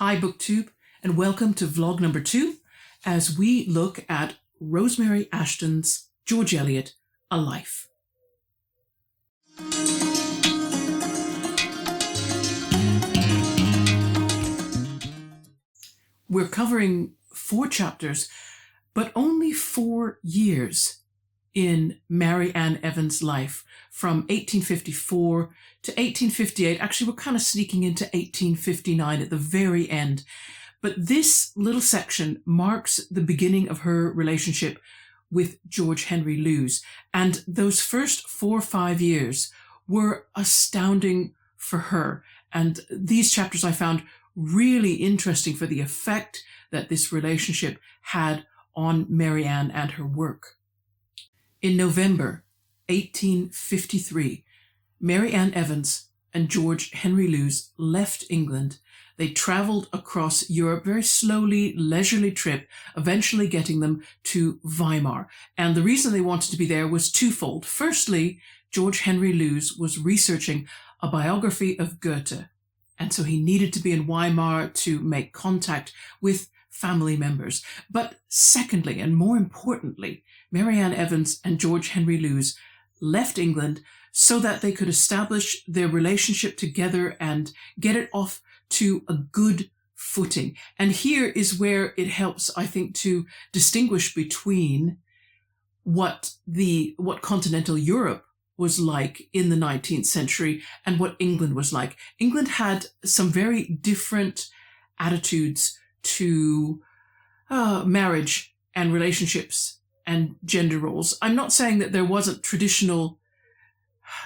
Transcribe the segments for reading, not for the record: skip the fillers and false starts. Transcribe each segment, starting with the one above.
Hi BookTube, and welcome to vlog number 2 as we look at Rosemary Ashton's George Eliot, A Life. We're covering 4 chapters, but only 4 years in Mary Ann Evans' life, from 1854 to 1858. Actually, we're kind of sneaking into 1859 at the very end. But this little section marks the beginning of her relationship with George Henry Lewes. And those first 4 or 5 years were astounding for her. And these chapters I found really interesting for the effect that this relationship had on Mary Ann and her work. In November 1853, Mary Ann Evans and George Henry Lewes left England. They travelled across Europe, very slowly, leisurely trip, eventually getting them to Weimar. And the reason they wanted to be there was twofold. Firstly, George Henry Lewes was researching a biography of Goethe, and so he needed to be in Weimar to make contact with family members. But secondly, and more importantly, Mary Ann Evans and George Henry Lewes left England so that they could establish their relationship together and get it off to a good footing. And here is where it helps, I think, to distinguish between what continental Europe was like in the 19th century and what England was like. England had some very different attitudes to marriage and relationships and gender roles. I'm not saying that there wasn't traditional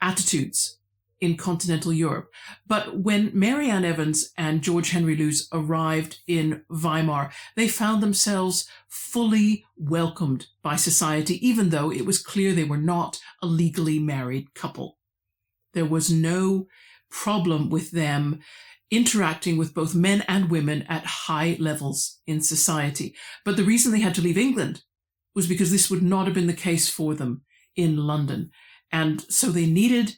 attitudes in continental Europe, but when Mary Ann Evans and George Henry Lewes arrived in Weimar, they found themselves fully welcomed by society, even though it was clear they were not a legally married couple. There was no problem with them interacting with both men and women at high levels in society. But the reason they had to leave England was because this would not have been the case for them in London. And so they needed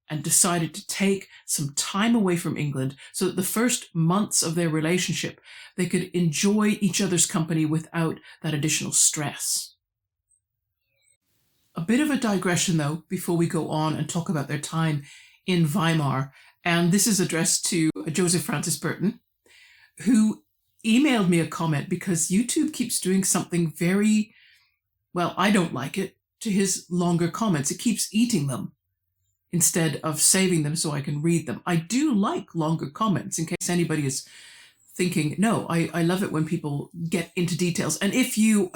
and decided to take some time away from England so that the first months of their relationship, they could enjoy each other's company without that additional stress. A bit of a digression, though, before we go on and talk about their time in Weimar. And this is addressed to Joseph Francis Burton, who emailed me a comment because YouTube keeps doing something very, well, I don't like it, to his longer comments. It keeps eating them instead of saving them so I can read them. I do like longer comments, in case anybody is thinking, no, I love it when people get into details. And if you're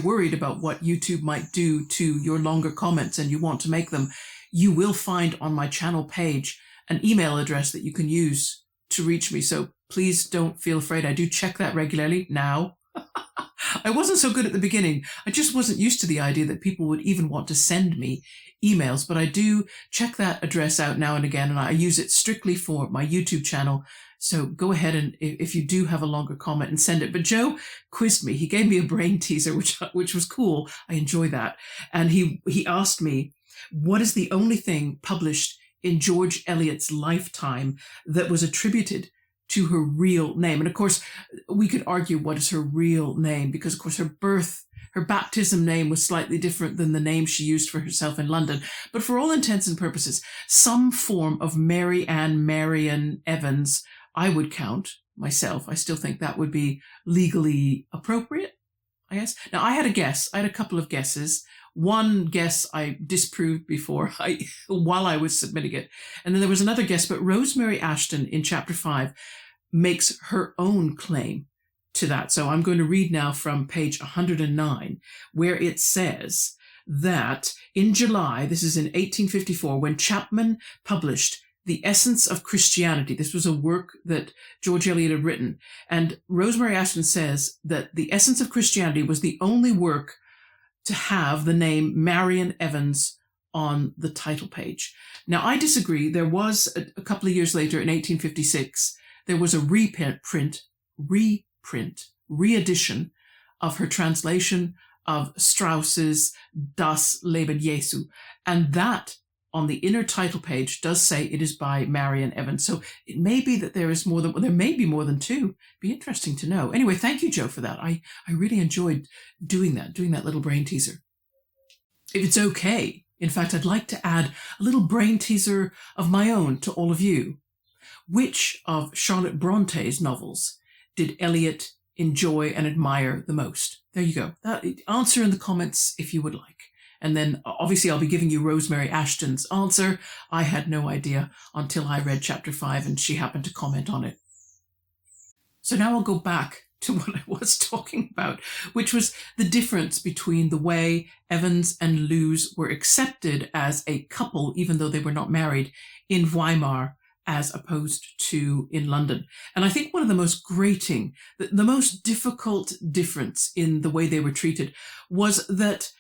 worried about what YouTube might do to your longer comments and you want to make them, you will find on my channel page an email address that you can use to reach me. So please don't feel afraid. I do check that regularly now. I wasn't so good at the beginning. I just wasn't used to the idea that people would even want to send me emails, but I do check that address out now and again, and I use it strictly for my YouTube channel. So go ahead and if you do have a longer comment and send it. But Joe quizzed me. He gave me a brain teaser, which was cool. I enjoy that. And he asked me, what is the only thing published in George Eliot's lifetime that was attributed to her real name? And of course, we could argue what is her real name, because of course her baptism name was slightly different than the name she used for herself in London. But for all intents and purposes, some form of Mary Ann Marian Evans, I would count myself. I still think that would be legally appropriate, I guess. Now, I had a guess. I had a couple of guesses. One guess I disproved before while I was submitting it. And then there was another guess, but Rosemary Ashton in chapter 5 makes her own claim to that. So I'm going to read now from page 109, where it says that in July, this is in 1854, when Chapman published The Essence of Christianity. This was a work that George Eliot had written. And Rosemary Ashton says that The Essence of Christianity was the only work to have the name Marian Evans on the title page. Now, I disagree. There was a couple of years later in 1856, there was a reedition of her translation of Strauss's Das Leben Jesu. And that on the inner title page does say it is by Marian Evans. So it may be that there is more than, well, there may be more than two. Be interesting to know. Anyway, thank you, Joe, for that. I really enjoyed doing that little brain teaser. If it's okay, in fact, I'd like to add a little brain teaser of my own to all of you. Which of Charlotte Bronte's novels did Eliot enjoy and admire the most? There you go. Answer in the comments if you would like. And then obviously I'll be giving you Rosemary Ashton's answer. I had no idea until I read chapter 5 and she happened to comment on it. So now I'll go back to what I was talking about, which was the difference between the way Evans and Lewes were accepted as a couple, even though they were not married, in Weimar as opposed to in London. And I think one of the most grating, the most difficult difference in the way they were treated was that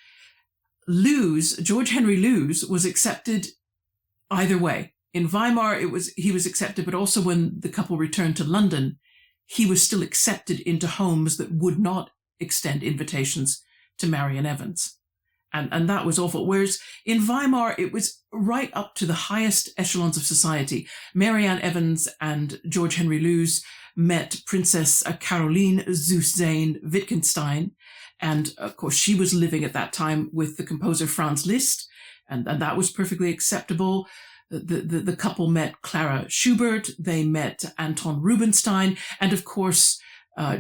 Lewes, George Henry Lewes, was accepted either way. In Weimar, he was accepted, but also when the couple returned to London, he was still accepted into homes that would not extend invitations to Marian Evans. And that was awful. Whereas in Weimar, it was right up to the highest echelons of society. Marianne Evans and George Henry Lewes met Princess Caroline Zuszane-Wittgenstein. And of course, she was living at that time with the composer Franz Liszt, and that was perfectly acceptable. The couple met Clara Schubert, they met Anton Rubinstein, and of course,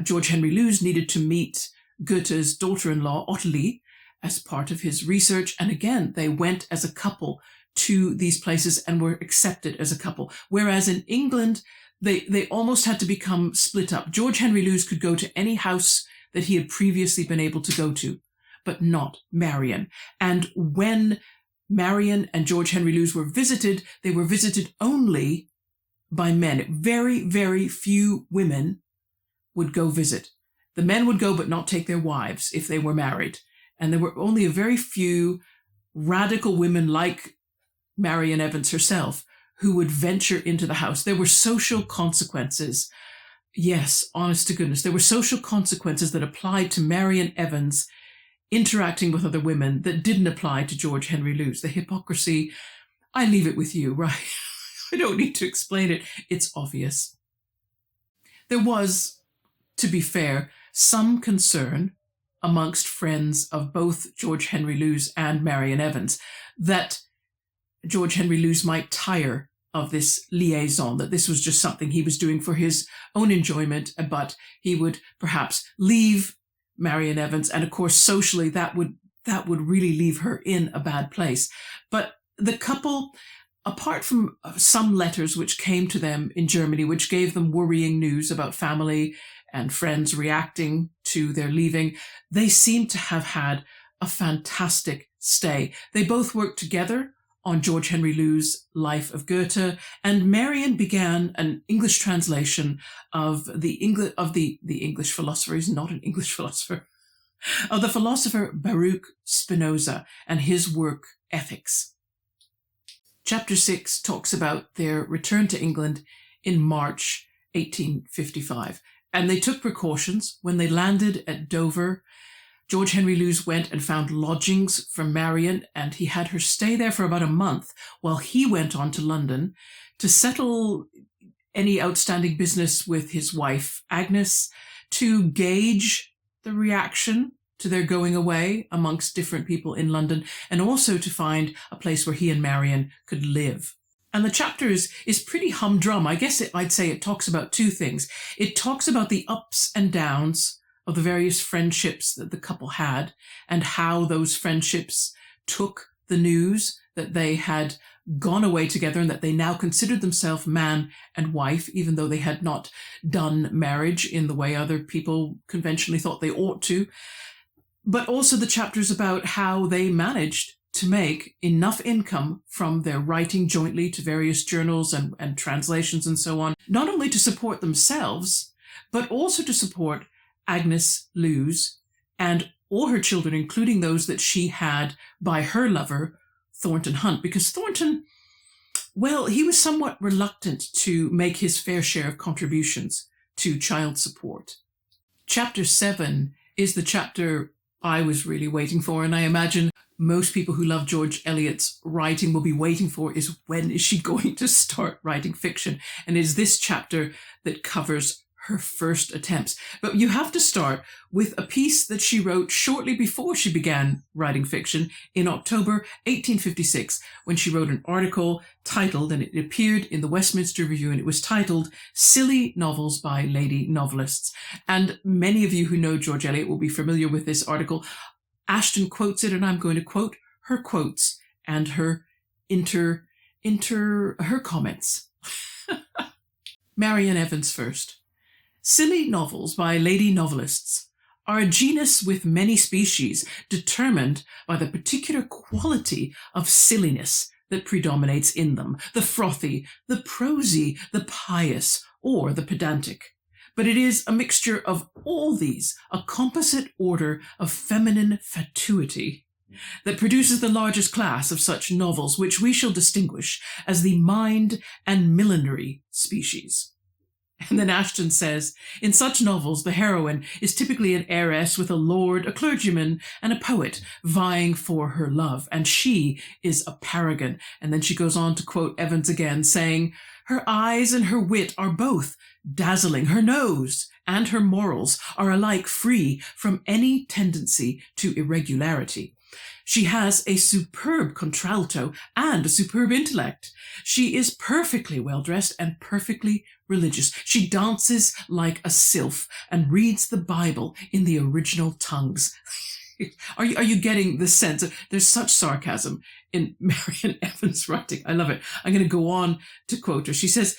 George Henry Lewes needed to meet Goethe's daughter-in-law, Ottilie, as part of his research. And again, they went as a couple to these places and were accepted as a couple. Whereas in England, they almost had to become split up. George Henry Lewes could go to any house that he had previously been able to go to, but not Marian. And when Marian and George Henry Lewes were visited, they were visited only by men. Very, very few women would go visit. The men would go but not take their wives if they were married. And there were only a very few radical women like Marian Evans herself who would venture into the house. There were social consequences. Yes, honest to goodness, there were social consequences that applied to Marian Evans interacting with other women that didn't apply to George Henry Lewes. The hypocrisy, I leave it with you, right? I don't need to explain it. It's obvious. There was, to be fair, some concern amongst friends of both George Henry Lewes and Marian Evans that George Henry Lewes might tire of this liaison, that this was just something he was doing for his own enjoyment, but he would perhaps leave Marian Evans. And of course, socially, that would really leave her in a bad place. But the couple, apart from some letters which came to them in Germany, which gave them worrying news about family and friends reacting to their leaving, they seem to have had a fantastic stay. They both worked together on George Henry Lewes' Life of Goethe, and Marian began an English translation of the English philosopher. He's not an English philosopher, of the philosopher Baruch Spinoza and his work Ethics. Chapter 6 talks about their return to England in March 1855, and they took precautions. When they landed at Dover, George Henry Lewes went and found lodgings for Marian, and he had her stay there for about a month while he went on to London to settle any outstanding business with his wife, Agnes, to gauge the reaction to their going away amongst different people in London, and also to find a place where he and Marian could live. And the chapter is pretty humdrum. I guess I'd say it talks about two things. It talks about the ups and downs of the various friendships that the couple had, and how those friendships took the news that they had gone away together and that they now considered themselves man and wife, even though they had not done marriage in the way other people conventionally thought they ought to. But also the chapters about how they managed to make enough income from their writing jointly to various journals and translations and so on, not only to support themselves, but also to support Agnes Lewes and all her children, including those that she had by her lover, Thornton Hunt, because Thornton, well, he was somewhat reluctant to make his fair share of contributions to child support. Chapter 7 is the chapter I was really waiting for, and I imagine most people who love George Eliot's writing will be waiting for is, when is she going to start writing fiction? And it is this chapter that covers her first attempts. But you have to start with a piece that she wrote shortly before she began writing fiction in October 1856, when she wrote an article titled, and it appeared in the Westminster Review, and it was titled Silly Novels by Lady Novelists. And many of you who know George Eliot will be familiar with this article. Ashton quotes it, and I'm going to quote her quotes and her her comments. Marian Evans first. Silly novels by lady novelists are a genus with many species, determined by the particular quality of silliness that predominates in them, the frothy, the prosy, the pious, or the pedantic. But it is a mixture of all these, a composite order of feminine fatuity, that produces the largest class of such novels, which we shall distinguish as the mind and millinery species. And then Ashton says, in such novels, the heroine is typically an heiress with a lord, a clergyman, and a poet vying for her love, and she is a paragon. And then she goes on to quote Evans again, saying, her eyes and her wit are both dazzling. Her nose and her morals are alike free from any tendency to irregularity. She has a superb contralto and a superb intellect. She is perfectly well-dressed and perfectly religious. She dances like a sylph and reads the Bible in the original tongues. Are you getting the sense of there's such sarcasm in Marian Evans' writing? I love it. I'm going to go on to quote her. She says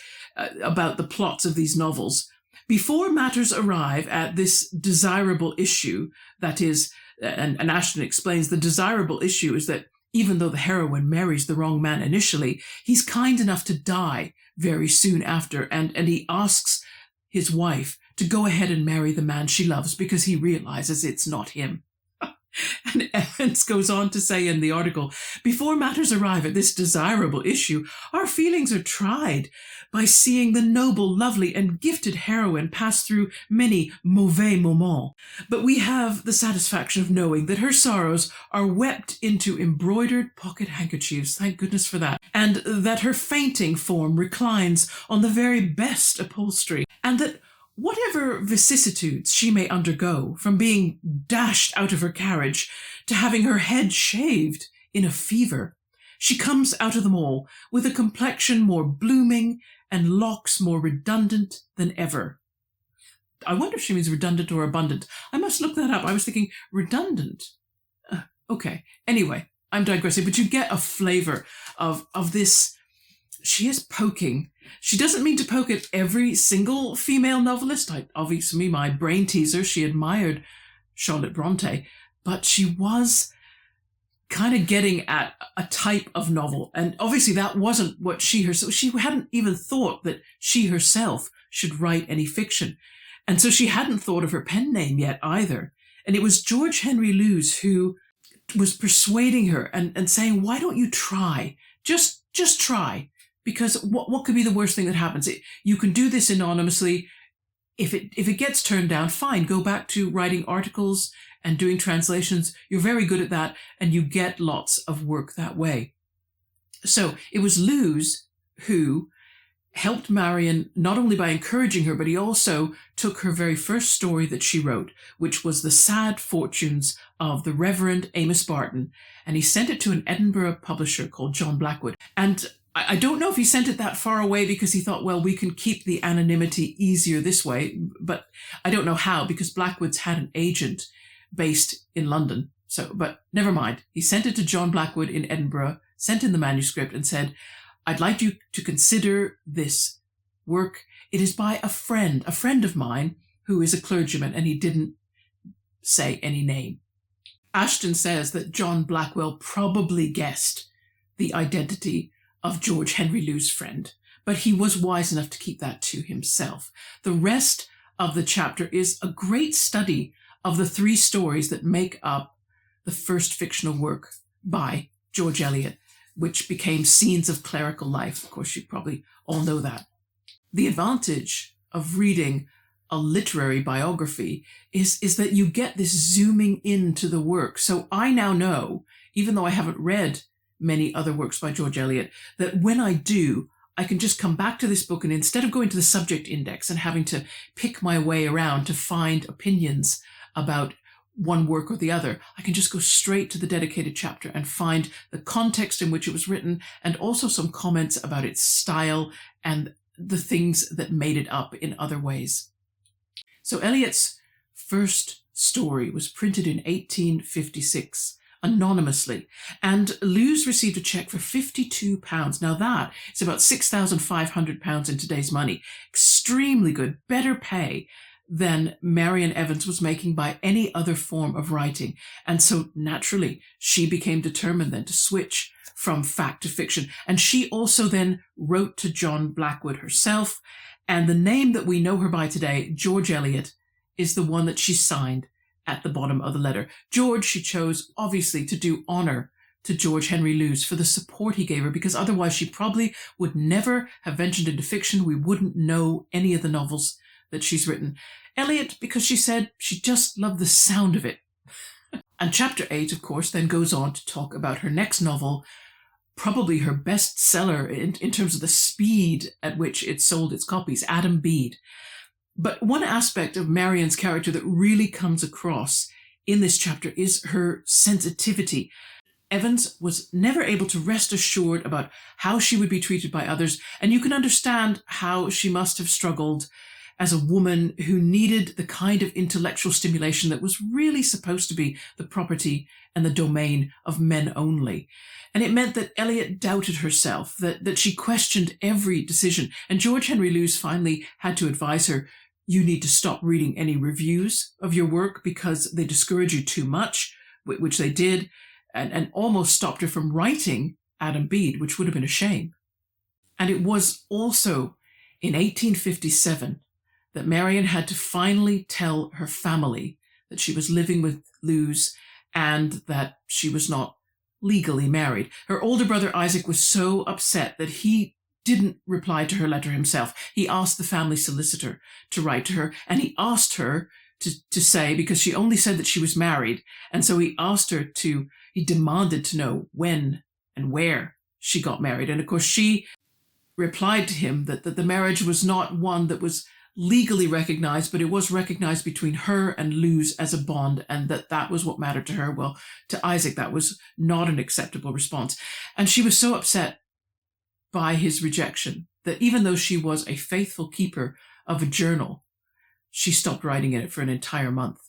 about the plots of these novels, before matters arrive at this desirable issue, that is, and Ashton explains, the desirable issue is that even though the heroine marries the wrong man initially, he's kind enough to die very soon after, and he asks his wife to go ahead and marry the man she loves because he realizes it's not him. And Evans goes on to say in the article, before matters arrive at this desirable issue, our feelings are tried by seeing the noble, lovely, and gifted heroine pass through many mauvais moments. But we have the satisfaction of knowing that her sorrows are wept into embroidered pocket handkerchiefs, thank goodness for that, and that her fainting form reclines on the very best upholstery, and that whatever vicissitudes she may undergo, from being dashed out of her carriage to having her head shaved in a fever, she comes out of them all with a complexion more blooming and locks more redundant than ever. I wonder if she means redundant or abundant. I must look that up. I was thinking redundant. Okay. Anyway, I'm digressing, but you get a flavor of this. She is poking. She doesn't mean to poke at every single female novelist. Obviously, my brain teaser, she admired Charlotte Bronte, but she was kind of getting at a type of novel. And obviously that wasn't what she hadn't even thought that she herself should write any fiction. And so she hadn't thought of her pen name yet either. And it was George Henry Lewes who was persuading her and saying, why don't you try? Just try. Because what could be the worst thing that happens? You can do this anonymously. If it gets turned down, fine, go back to writing articles and doing translations. You're very good at that, and you get lots of work that way. So it was Lewes who helped Marian not only by encouraging her, but he also took her very first story that she wrote, which was The Sad Fortunes of the Reverend Amos Barton, and he sent it to an Edinburgh publisher called John Blackwood. And I don't know if he sent it that far away because he thought, well, we can keep the anonymity easier this way, but I don't know how, because Blackwood's had an agent based in London. But never mind. He sent it to John Blackwood in Edinburgh, sent in the manuscript and said, I'd like you to consider this work. It is by a friend of mine who is a clergyman, and he didn't say any name. Ashton says that John Blackwell probably guessed the identity of George Henry Lewes' friend, but he was wise enough to keep that to himself. The rest of the chapter is a great study of the three stories that make up the first fictional work by George Eliot, which became Scenes of Clerical Life. Of course, you probably all know that. The advantage of reading a literary biography is that you get this zooming into the work. So I now know even though I haven't read many other works by George Eliot, that when I do, I can just come back to this book, and instead of going to the subject index and having to pick my way around to find opinions about one work or the other, I can just go straight to the dedicated chapter and find the context in which it was written, and also some comments about its style and the things that made it up in other ways. So Eliot's first story was printed in 1856, anonymously, and Lewes received a cheque for £52. Now that is about £6,500 in today's money. Extremely good, better pay than Marian Evans was making by any other form of writing. And so naturally, she became determined then to switch from fact to fiction. And she also then wrote to John Blackwood herself. And the name that we know her by today, George Eliot, is the one that she signed at the bottom of the letter. George, she chose, obviously, to do honour to George Henry Lewes for the support he gave her, because otherwise she probably would never have ventured into fiction. We wouldn't know any of the novels that she's written. Eliot, because she said she just loved the sound of it. And chapter 8, of course, then goes on to talk about her next novel, probably her bestseller in terms of the speed at which it sold its copies, Adam Bede. But one aspect of Marian's character that really comes across in this chapter is her sensitivity. Evans was never able to rest assured about how she would be treated by others, and you can understand how she must have struggled as a woman who needed the kind of intellectual stimulation that was really supposed to be the property and the domain of men only. And it meant that Eliot doubted herself, that she questioned every decision. And George Henry Lewes finally had to advise her, you need to stop reading any reviews of your work because they discourage you too much, which they did, and almost stopped her from writing Adam Bede, which would have been a shame. And it was also in 1857 that Marian had to finally tell her family that she was living with Lewes and that she was not legally married. Her older brother Isaac was so upset that he didn't reply to her letter himself. He asked the family solicitor to write to her, and he asked her to say, because she only said that she was married, and so he demanded to know when and where she got married. And of course she replied to him that the marriage was not one that was legally recognized, but it was recognized between her and Lewes as a bond, and that was what mattered to her. Well, to Isaac, that was not an acceptable response. And she was so upset by his rejection that even though she was a faithful keeper of a journal, she stopped writing in it for an entire month.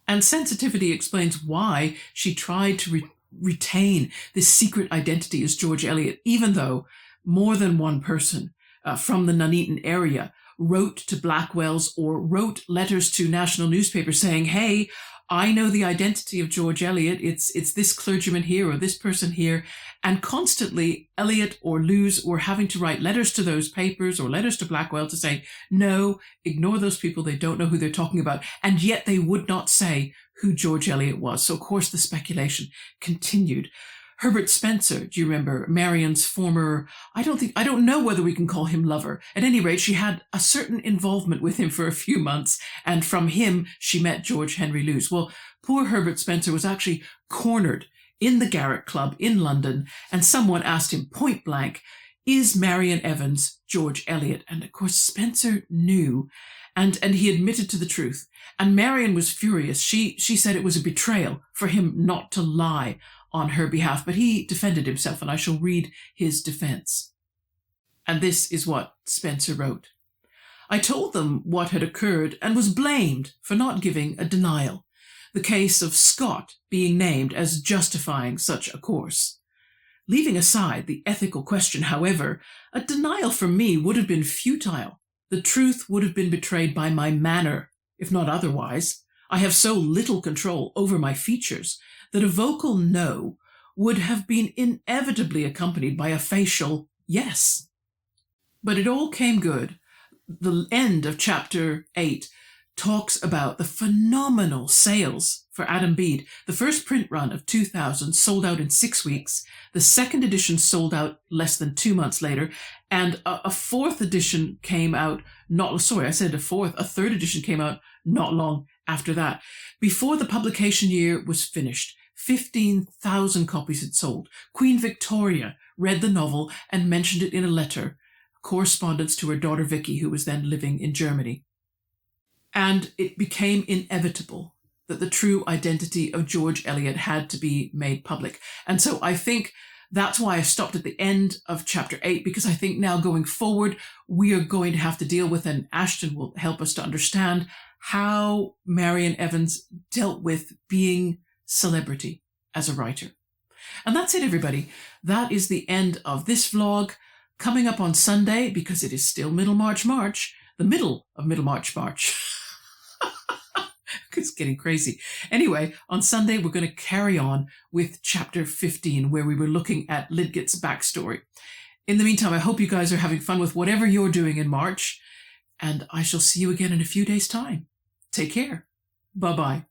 And sensitivity explains why she tried to retain this secret identity as George Eliot, even though more than one person from the Nuneaton area wrote to Blackwell's or wrote letters to national newspapers saying, hey, I know the identity of George Eliot. It's this clergyman here or this person here. And constantly Eliot or Lewes were having to write letters to those papers or letters to Blackwell to say, no, ignore those people. They don't know who they're talking about. And yet they would not say who George Eliot was. So of course the speculation continued. Herbert Spencer, do you remember, Marian's former, I don't know whether we can call him lover. At any rate, she had a certain involvement with him for a few months, and from him she met George Henry Lewes. Well, poor Herbert Spencer was actually cornered in the Garrick Club in London, and someone asked him point blank, is Marian Evans George Eliot? And of course Spencer knew, and he admitted to the truth. And Marian was furious. She said it was a betrayal for him not to lie on her behalf, but he defended himself, and I shall read his defense. And this is what Spencer wrote. I told them what had occurred and was blamed for not giving a denial, the case of Scott being named as justifying such a course. Leaving aside the ethical question, however, a denial from me would have been futile. The truth would have been betrayed by my manner, if not otherwise. I have so little control over my features that a vocal no would have been inevitably accompanied by a facial yes. But it all came good. The end of chapter 8 talks about the phenomenal sales for Adam Bede. The first print run of 2000 sold out in 6 weeks. The second edition sold out less than 2 months later. And a fourth edition came out a third edition came out not long after that. Before the publication year was finished, 15,000 copies had sold. Queen Victoria read the novel and mentioned it in a letter, correspondence to her daughter Vicky, who was then living in Germany. And it became inevitable that the true identity of George Eliot had to be made public. And so I think that's why I stopped at the end of chapter 8, because I think now going forward, we are going to have to deal with, and Ashton will help us to understand, how Marian Evans dealt with being celebrity as a writer. And that's it, everybody. That is the end of this vlog. Coming up on Sunday, because it is still Middlemarch, the middle of Middlemarch. It's getting crazy. Anyway, on Sunday, we're going to carry on with chapter 15, where we were looking at Lidget's backstory. In the meantime, I hope you guys are having fun with whatever you're doing in March, and I shall see you again in a few days' time. Take care. Bye-bye.